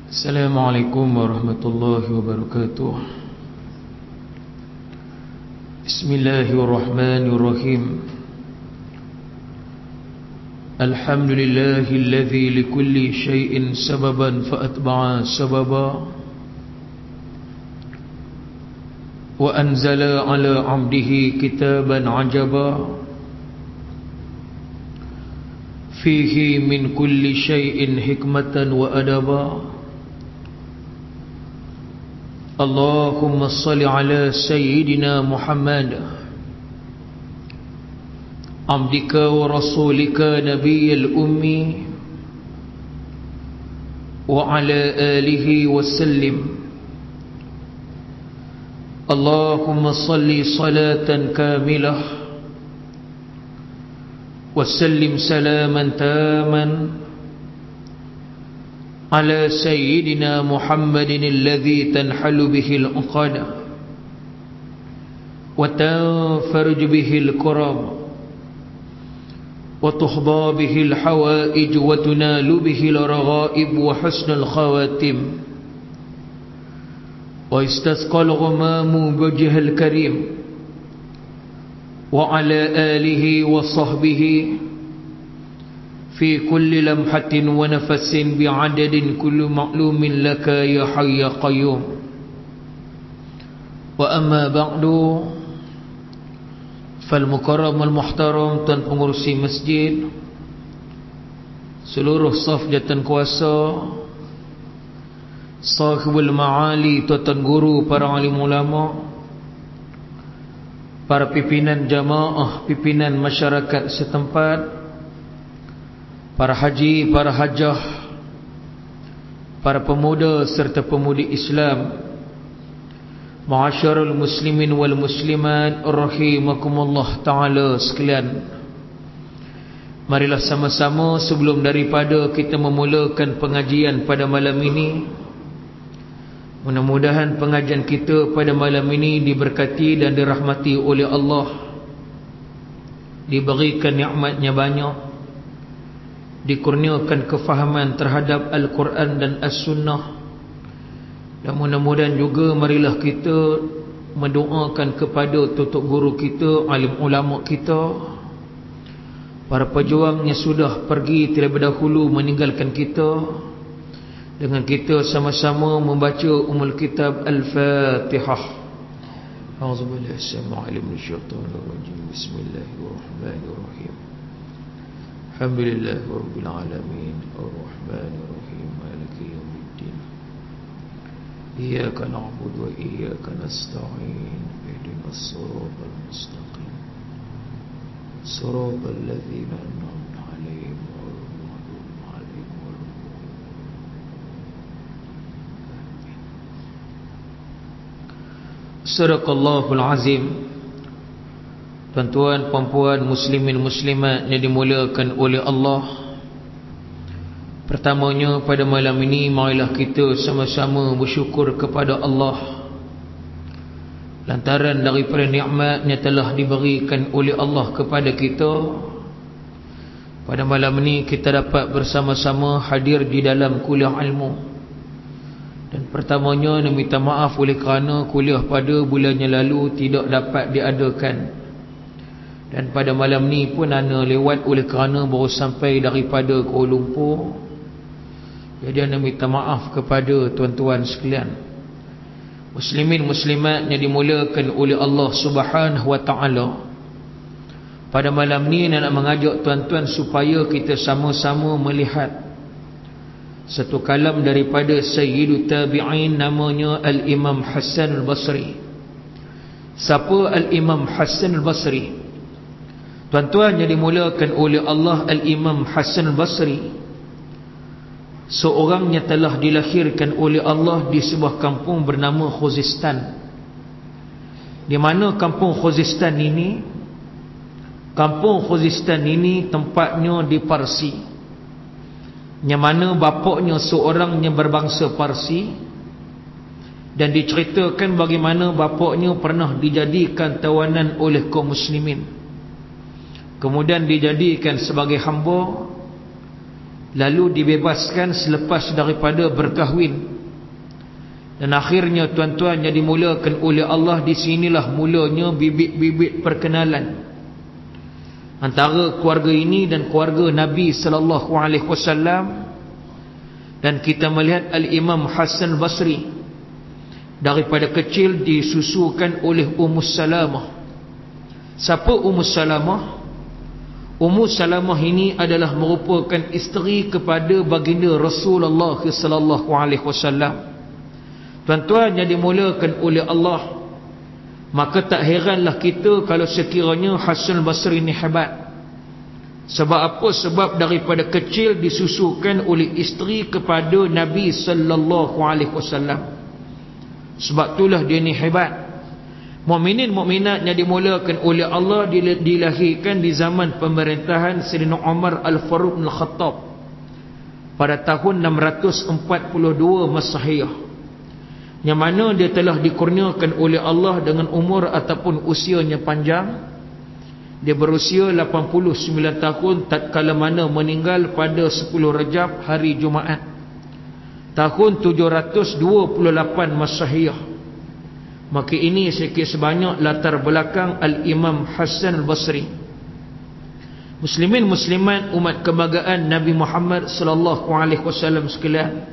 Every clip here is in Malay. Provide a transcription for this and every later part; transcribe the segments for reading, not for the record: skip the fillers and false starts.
Assalamualaikum warahmatullahi wabarakatuh. Bismillahirrahmanirrahim. Alhamdulillahilladzi likulli syai'in sababan fa'atba'a sababa wa anzala ala 'abdihi kitaban 'ajaba fihi min kulli syai'in hikmatan wa adaba. Allahumma salli ala sayyidina Muhammad abdika wa rasulika nabiyyil ummi wa ala alihi wa sallim. Allahumma salli salatan kamilah wa sallim salaman taman على سيدنا محمد الذي تنحل به العقد وتنفرج به الكرب وتحظى به الحوائج وتنال به الرغائب وحسن الخواتم ويستسقى الغمام بوجه الكريم وعلى آله وصحبه في كل لمحة ونفس بعدد كل معلوم لك يا حي يا قيوم. وأما بعد فالمكرم المحترم Tuan Pengurusi Masjid, seluruh saf jatan kuasa, sahibul ma'ali, tuan guru, para alim ulama, para pimpinan jamaah, pimpinan masyarakat setempat, para haji, para hajah, para pemuda serta pemudi Islam, ma'asyarul muslimin wal muslimat rahimakumullah ta'ala sekalian. Marilah sama-sama sebelum daripada kita memulakan pengajian pada malam ini, mudah-mudahan pengajian kita pada malam ini diberkati dan dirahmati oleh Allah, diberikan nikmatnya banyak, dikurniakan kefahaman terhadap Al-Quran dan As-Sunnah. Dan mudah-mudahan juga marilah kita mendoakan kepada tutup guru kita, alim ulama kita, para pejuang yang sudah pergi terlebih dahulu meninggalkan kita, dengan kita sama-sama membaca Ummul Kitab Al-Fatihah. A'udzubillahi minasyaitonir rajim. Bismillahirrahmanirrahim. Alhamdulillahi rabbil alamin, arrahmanir rahim, maliki yaumiddin. Iyyaka na'budu wa iyyaka nasta'in. Ihdinas siratal mustaqim. Siratal ladzina an'amta 'alaihim ghairil maghdubi 'alaihim waladdallin. Sadaqallahul azim. Tuan-tuan, puan-puan, muslimin, muslimat yang dimuliakan oleh Allah, pertamanya pada malam ini marilah kita sama-sama bersyukur kepada Allah lantaran daripada nikmat yang telah diberikan oleh Allah kepada kita. Pada malam ini kita dapat bersama-sama hadir di dalam kuliah ilmu. Dan pertamanya nak minta maaf oleh kerana kuliah pada bulan yang lalu tidak dapat diadakan. Dan pada malam ni pun ana lewat oleh kerana baru sampai daripada Kuala Lumpur. Jadi ana minta maaf kepada tuan-tuan sekalian, muslimin muslimat yang dimuliakan oleh Allah Subhanahu wa taala. Pada malam ni nak mengajak tuan-tuan supaya kita sama-sama melihat satu kalam daripada Sayyidut Tabi'in, namanya Al-Imam Hasan Al-Basri. Siapa Al-Imam Hasan Al-Basri? Tuan-tuan yang dimuliakan oleh Allah, Al-Imam Hasan Al-Basri seorang yang telah dilahirkan oleh Allah di sebuah kampung bernama Khuzistan. Di mana kampung Khuzistan ini? Kampung Khuzistan ini tempatnya di Parsi, yang mana bapaknya seorang yang berbangsa Parsi. Dan diceritakan bagaimana bapaknya pernah dijadikan tawanan oleh kaum muslimin, kemudian dijadikan sebagai hamba, lalu dibebaskan selepas daripada berkahwin. Dan akhirnya tuan-tuan yang dimulakan oleh Allah, di sinilah mulanya bibit-bibit perkenalan antara keluarga ini dan keluarga Nabi sallallahu alaihi wasallam. Dan kita melihat Al-Imam Hasan Basri daripada kecil disusukan oleh Ummu Salamah. Siapa Ummu Salamah? Ummu Salamah ini adalah merupakan isteri kepada baginda Rasulullah sallallahu alaihi wasallam. Tuan-tuan yang dimulakan oleh Allah, maka tak heranlah kita kalau sekiranya Hasan Basri ni hebat. Sebab apa? Sebab daripada kecil disusukan oleh isteri kepada Nabi sallallahu alaihi wasallam. Sebab itulah dia ni hebat. Mukminin mukminat yang dimulakan oleh Allah, dilahirkan di zaman pemerintahan Sayyidina Umar Al-Faruq Al-Khattab pada tahun 642 Masahiyah, yang mana dia telah dikurniakan oleh Allah dengan umur ataupun usianya panjang. Dia berusia 89 tahun tatkala mana meninggal pada 10 Rajab hari Jumaat tahun 728 Masahiyah. Maka ini sikit sebanyak latar belakang Al-Imam Hasan Al-Basri. Muslimin muslimat umat kebanggaan Nabi Muhammad sallallahu alaihi wasallam sekalian,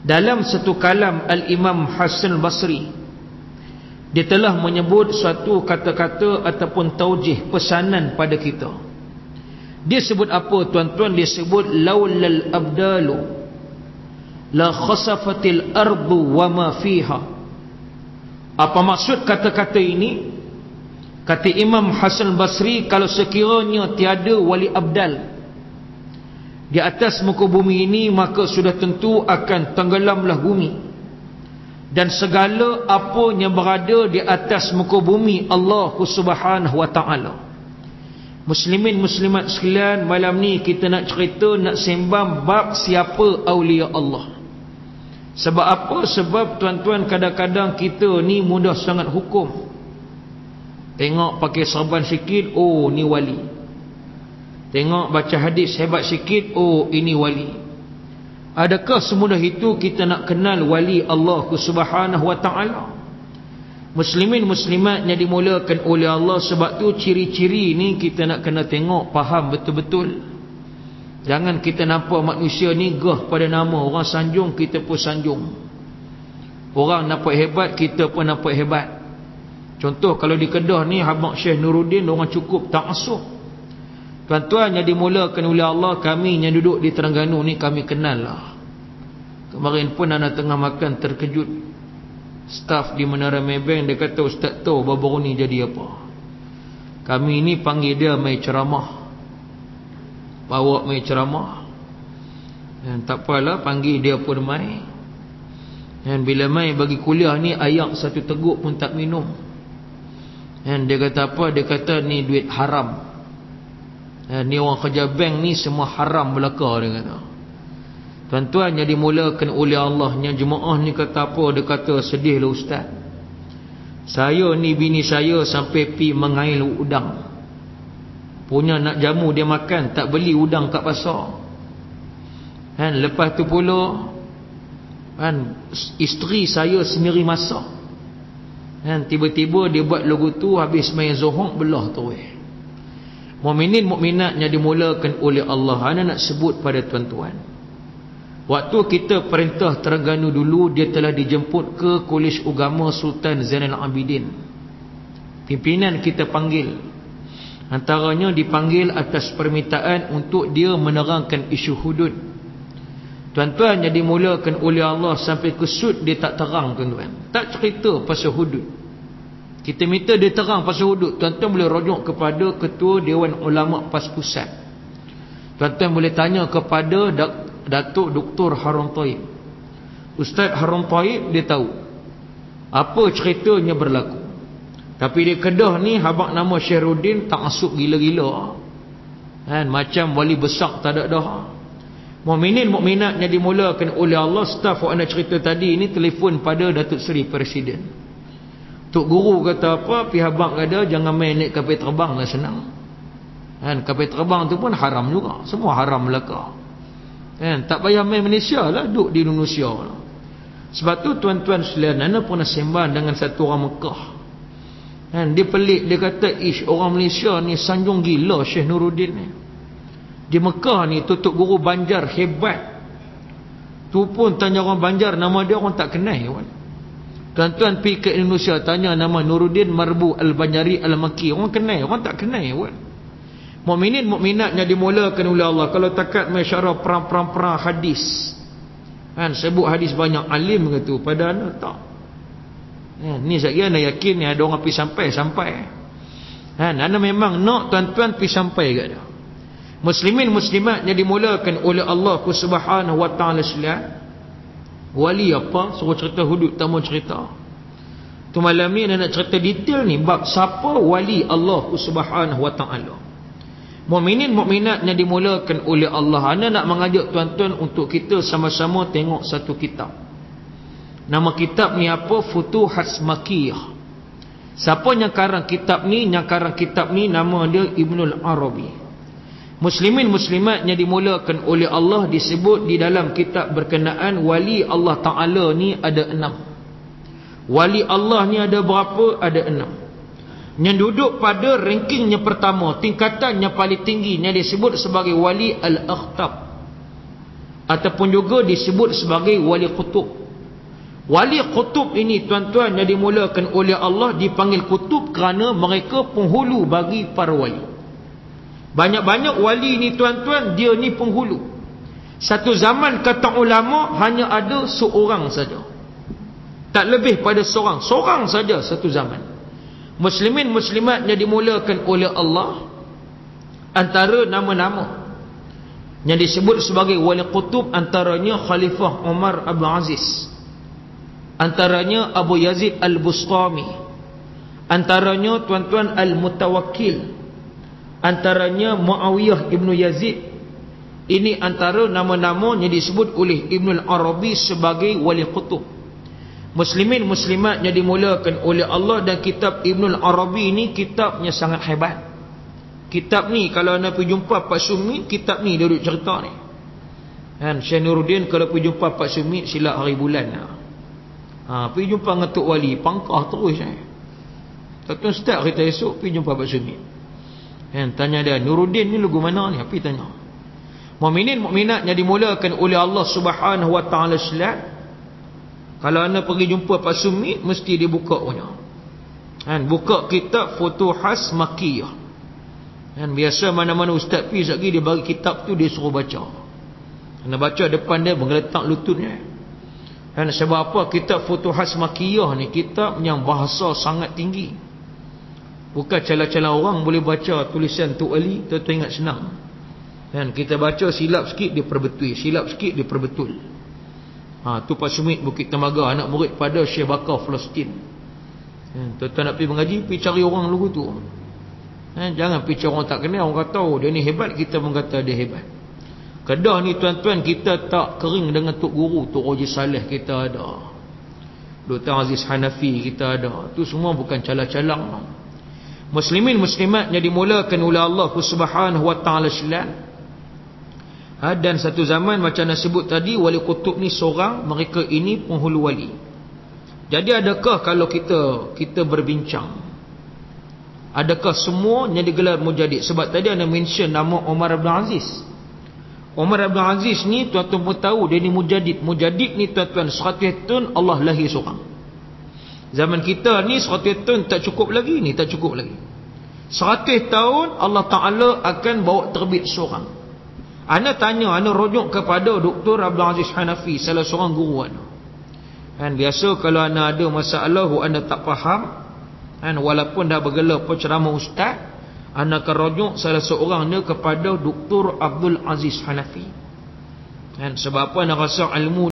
dalam satu kalam Al-Imam Hasan Al-Basri, dia telah menyebut suatu kata-kata ataupun taujih pesanan pada kita. Dia sebut apa tuan-tuan? Dia sebut laulal abdalu la khasafatil ardu wa ma fiha. Apa maksud kata-kata ini? Kata Imam Hasan Basri, kalau sekiranya tiada wali abdal di atas muka bumi ini, maka sudah tentu akan tenggelamlah bumi, dan segala apa yang berada di atas muka bumi Allah Subhanahu wa ta'ala. Muslimin muslimat sekalian, malam ni kita nak cerita, nak sembang bab siapa awliya Allah. Sebab apa? Sebab tuan-tuan, kadang-kadang kita ni mudah sangat hukum. Tengok pakai serban sikit, oh ni wali. Tengok baca hadis hebat sikit, oh ini wali. Adakah semudah itu kita nak kenal wali Allah Subhanahu wa ta'ala? Muslimin muslimat yang dimulakan oleh Allah, sebab tu ciri-ciri ni kita nak kena tengok, faham betul-betul. Jangan kita nampak manusia ni gah pada nama. Orang sanjung, kita pun sanjung. Orang nampak hebat, kita pun nampak hebat. Contoh kalau di Kedah ni, Habaq Syekh Nuruddin, orang cukup ta'asub. Tuan-tuan yang dimulakan oleh Allah, kami yang duduk di Terengganu ni, kami kenal lah. Kemarin pun anak tengah makan terkejut. Staf di Menara Maybank, dia kata, Ustaz tahu baru ni jadi apa? Kami ni panggil dia mai ceramah, bawa mai ceramah. Dan tak apalah, panggil dia pun mai. Dan bila mai bagi kuliah ni, ayak satu teguk pun tak minum. Dan dia kata apa? Dia kata ni duit haram. Ni orang kerja bank ni semua haram belaka, dia kata. Tuan-tuan yang dimulakan oleh Allah, yang jemaah ni kata apa? Dia kata, sedihlah Ustaz, saya ni bini saya sampai pi mengail udang. Punya nak jamu dia makan, tak beli udang kat pasar. Kan, lepas tu pula kan, isteri saya sendiri masak. Kan, tiba-tiba dia buat lagu tu, habis main Zohong belah tu. Mukminin mukminat yang dimulakan oleh Allah, ana nak sebut pada tuan-tuan, waktu kita perintah Terengganu dulu, dia telah dijemput ke Kolej Agama Sultan Zainal Abidin. Pimpinan kita panggil, antaranya dipanggil atas permintaan untuk dia menerangkan isu hudud. Tuan-tuan yang dimulakan oleh Allah, sampai kesud dia tak terang tuan-tuan, tak cerita pasal hudud. Kita minta dia terang pasal hudud. Tuan-tuan boleh rujuk kepada Ketua Dewan Ulama PAS Pusat. Tuan-tuan boleh tanya kepada Datuk Dr. Harun Taib. Ustaz Harun Taib dia tahu apa ceritanya berlaku. Tapi di Kedah ni, habaq nama Syahruddin tak masuk gila-gila. Kan, macam wali besar tak ada dah. Mukminin mukminat yang dimulakan oleh Allah, staf yang anda cerita tadi ini telefon pada Datuk Seri Presiden. Tok Guru kata apa? Pihak bank kata jangan main naik kapal terbang lah, senang. Kan, kapal terbang tu pun haram juga. Semua haram belaka. Kan, tak payah main Malaysia lah, duduk di Indonesia lah. Sebab tu tuan-tuan sekalian, Ana pernah sembang dengan satu orang Mekah. Kan, dia pelik, dia kata, orang Malaysia ni sanjung gila Syekh Nuruddin ni. Di Mekah ni tutup guru Banjar hebat. Tu pun tanya orang Banjar, nama dia orang tak kenal kan. Tuan-tuan pergi ke Indonesia, tanya nama Nuruddin Marbu Al-Banjari Al-Makki, orang kenal, orang tak kenal kan. Mukminin mukminatnya dimulakan oleh Allah. Kalau takat masyarakat perang hadis, kan, sebut hadis banyak alim ke tu, pada Ana tak. Ni saya Ana yakin ni ada orang pergi sampai. Kan, Ana memang nak tuan-tuan pergi sampai ke dia. Muslimin muslimatnya dimulakan oleh Allah Subhanahu wa taala sekalian. Wali apa? Suruh cerita hudud, tak mau cerita. Tu malam ni nak cerita detail ni bab siapa wali Allah Subhanahu wa taala. Mukminin mukminatnya dimulakan oleh Allah. Ana nak mengajak tuan-tuan untuk kita sama-sama tengok satu kitab. Nama kitab ni apa? Futuhat Makkiyah. Siapa yang karang kitab ni? Yang karang kitab ni nama dia Ibnul Arabi. Muslimin muslimatnya dimulakan oleh Allah, disebut di dalam kitab berkenaan wali Allah Ta'ala ni ada 6. Wali Allah ni ada berapa? Ada 6. Yang duduk pada rankingnya pertama, tingkatannya paling tinggi, yang disebut sebagai wali al-akhtab, ataupun juga disebut sebagai wali qutub. Wali qutub ini tuan-tuan yang dimulakan oleh Allah dipanggil qutub kerana mereka penghulu bagi para wali. Banyak-banyak wali ni tuan-tuan, dia ni penghulu. Satu zaman kata ulama hanya ada seorang saja, tak lebih pada seorang saja satu zaman. Muslimin muslimatnya dimulakan oleh Allah, antara nama-nama yang disebut sebagai wali qutub antaranya Khalifah Umar Abdul Aziz, antaranya Abu Yazid Al-Bustami, antaranya tuan-tuan Al-Mutawakkil, antaranya Muawiyah Ibnu Yazid. Ini antara nama-nama yang disebut oleh Ibnul Arabi sebagai wali qutub. Muslimin muslimatnya dimulakan oleh Allah, dan kitab Ibnul Arabi ni kitabnya sangat hebat. Kitab ni kalau anda pergi jumpa Pak Sumi, kitab ni dia duduk cerita ni. Kan, Syekh Nuruddin kalau pergi jumpa Pak Sumi silap hari bulan. Pergi jumpa dengan Tok Wali, pangkah terus. Tuan-tuan start kita esok pergi jumpa Pak Sumi. Kan, tanya dia, Nuruddin ni lagu mana ni? Pergi tanya. Mukminin mukminatnya dimulakan oleh Allah Subhanahu wa taala sekalian. Kalau anda pergi jumpa Pak Sumi, mesti dia buka punya. Kan, buka kitab Futuhat Makkiyah. Kan, biasa mana-mana ustaz pergi sekali, dia bagi kitab tu, dia suruh baca. Anda baca depan dia, menggeletak lututnya. Kan, sebab apa? Kitab Futuhat Makkiyah ni kitab yang bahasa sangat tinggi. Bukan cala-cala orang boleh baca tulisan Tok Ali, tuan-tuan ingat senang. Kan, kita baca silap sikit dia perbetul, silap sikit dia perbetul. Tu Pak Sumit Bukit Temaga, anak murid pada Syekh Bakar Palestin. Tuan-tuan nak pergi mengaji, pergi cari orang lugu tu. Jangan pergi cari orang tak kenal, orang kata dia ni hebat, kita pun kata dia hebat. Kedah ni tuan-tuan, kita tak kering dengan Tok Guru, Tok Roji Saleh kita ada, Dr. Aziz Hanafi kita ada. Tu semua bukan calang-calang. Muslimin muslimatnya dimulakan oleh Allah Subhanahu wa taala sekalian. Dan satu zaman macam nak sebut tadi, wali kutub ni seorang, mereka ini penghulu wali. Jadi adakah kalau kita berbincang, adakah semua yang digelar mujadid? Sebab tadi anda mention nama Umar Abdul Aziz. Umar Abdul Aziz ni tuan-tuan pun tahu dia ni mujadid. Mujadid ni tuan-tuan 100 tahun Allah lahir seorang. Zaman kita ni 100 tahun tak cukup lagi, ni tak cukup lagi. 100 tahun Allah Ta'ala akan bawa terbit seorang. Ana tanya, ana rujuk kepada Dr. Abdul Aziz Hanafi, salah seorang guru ana. Kan, biasa kalau ana ada masalah anda tak faham, kan, walaupun dah bergelar penceramah ustaz, ana akan rujuk salah seorang dia kepada Dr. Abdul Aziz Hanafi. Kan, sebab apa? Ana rasa ilmu